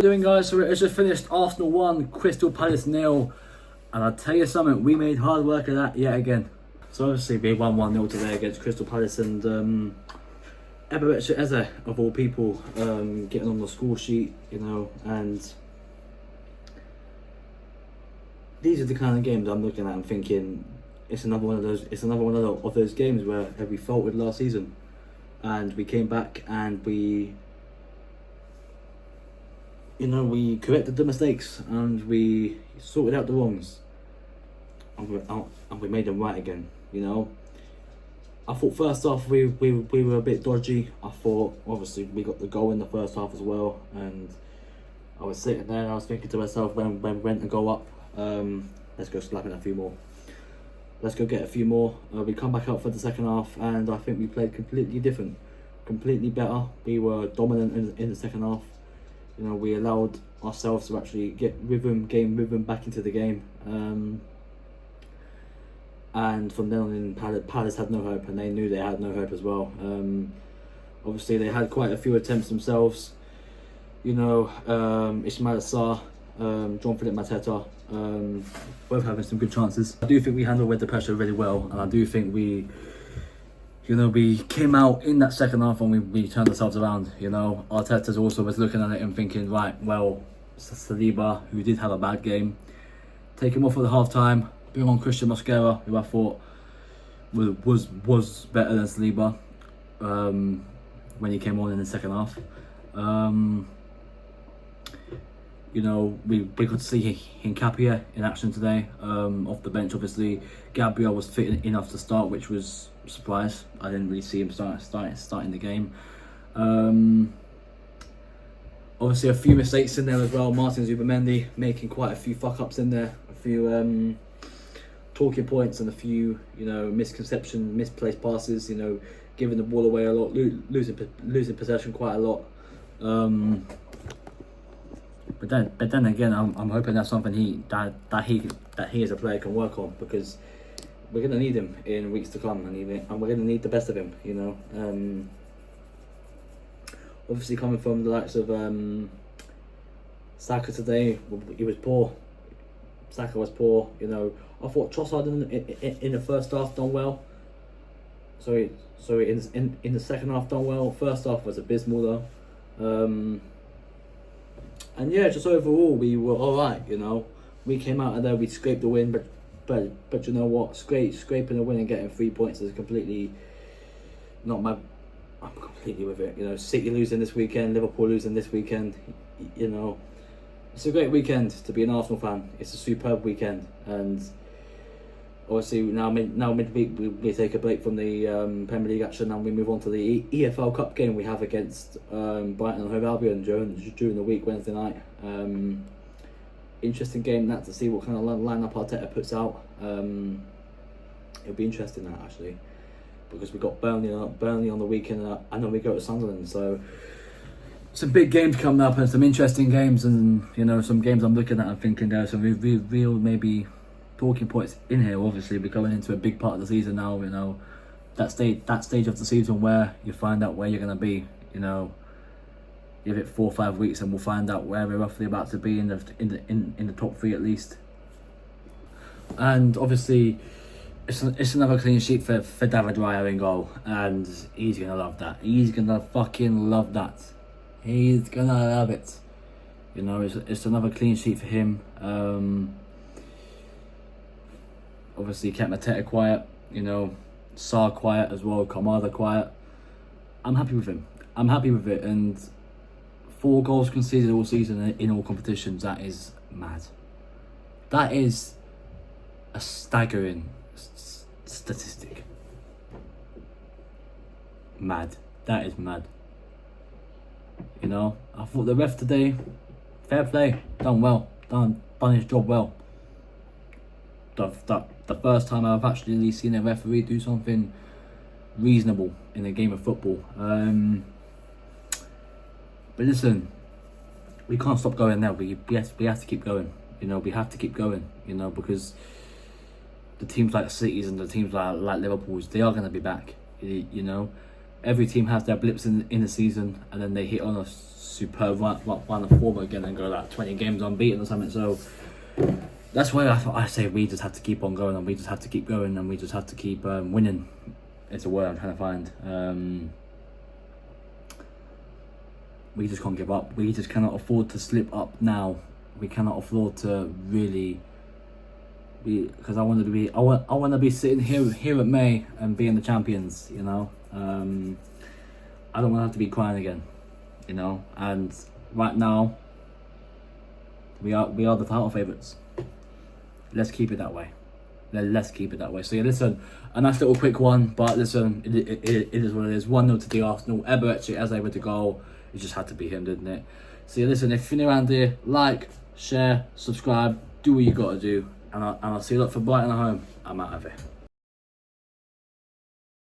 How you doing, guys? So it's just finished. Arsenal 1, Crystal Palace 0, and I'll tell you something, we made hard work of that yet again. So obviously we won 1-0 today against Crystal Palace, and Eberechi Eze, of all people, getting on the score sheet, and these are the kind of games I'm looking at and thinking it's another one of those. It's another one of those games where we faltered last season, and we came back and we corrected the mistakes and we sorted out the wrongs, and we made them right again. I thought first half we were a bit dodgy. I thought obviously we got the goal in the first half as well, and I was sitting there and I was thinking to myself, when we went to go up, let's go slapping a few more. Let's go get a few more. We come back out for the second half, and I think we played completely different, completely better. We were dominant in the second half. We allowed ourselves to actually get game rhythm back into the game. And from then on in, Palace had no hope, and they knew they had no hope as well. Obviously, they had quite a few attempts themselves. Ismail Sarr, Jean-Philippe Mateta, both having some good chances. I do think we handled the pressure really well, and I do think we came out in that second half and we turned ourselves around. Arteta's also was looking at it and thinking, right, well, Saliba, who did have a bad game, take him off at the half time, bring on Christian Mosquera, who I thought was better than Saliba when he came on in the second half. We could see Hincapié in action today, off the bench. Obviously, Gabriel was fit enough to start, which was a surprise. I didn't really see him starting the game. Obviously, a few mistakes in there as well. Martin Zubimendi making quite a few fuck-ups in there, a few talking points and a few, misplaced passes, giving the ball away a lot, losing possession quite a lot. But then again, I'm hoping that's something that he as a player can work on, because we're gonna need him in weeks to come, and we're gonna need the best of him. Obviously, coming from the likes of Saka today, he was poor. Saka was poor. I thought Trossard in the first half done well. Sorry, in the second half done well. First half was abysmal though. And yeah, just overall we were alright. We came out of there, we scraped the win, but you know what? Scraping a win and getting 3 points is completely not my. I'm completely with it. City losing this weekend, Liverpool losing this weekend. It's a great weekend to be an Arsenal fan. It's a superb weekend, and obviously now midweek we take a break from the Premier League action, and we move on to the EFL Cup game we have against Brighton and Hove Albion during the week, Wednesday night. Interesting game that, to see what kind of lineup Arteta puts out. It'll be interesting that, actually, because we've got Burnley on the weekend, and then we go to Sunderland. So some big games coming up, and some interesting games, and some games I'm looking at and thinking there are some real maybe talking points in here. Obviously, we're going into a big part of the season now. That stage of the season where you find out where you're going to be. Give it 4 or 5 weeks, and we'll find out where we're roughly about to be in the top 3 at least. And obviously, it's another clean sheet for David Raya in goal, and he's gonna love that. He's gonna fucking love that. He's gonna love it. It's another clean sheet for him. Obviously, kept Mateta quiet. Sarr quiet as well. Kamada quiet. I'm happy with him. I'm happy with it. And 4 goals conceded all season in all competitions. That is mad. That is a staggering statistic. Mad. That is mad. I thought the ref today, fair play, done well, done his job well. The first time I've actually seen a referee do something reasonable in a game of football. But listen, we can't stop going now. We have to keep going. We have to keep going. Because the teams like Cities and the teams like Liverpool's, they are going to be back. every team has their blips in the season, and then they hit on a superb run of form again and go like 20 games unbeaten or something. So that's why I say we just have to keep on going, and we just have to keep going, and we just have to keep winning. It's a word I'm trying to find. We just can't give up. We just cannot afford to slip up now. We cannot afford to really be, because I want to be sitting here at May and being the champions. You know, I don't want to have to be crying again. You know, and right now we are the title favourites. Let's keep it that way. Let's keep it that way. So yeah, listen, a nice little quick one, but listen, it is what it is. 1-0 to the Arsenal. Eberechi as they were to goal. It just had to be him, didn't it? So yeah, listen, if you're new around here, like, share, subscribe, do what you got to do, and I'll see you lot for Brighton at home. I'm out of here.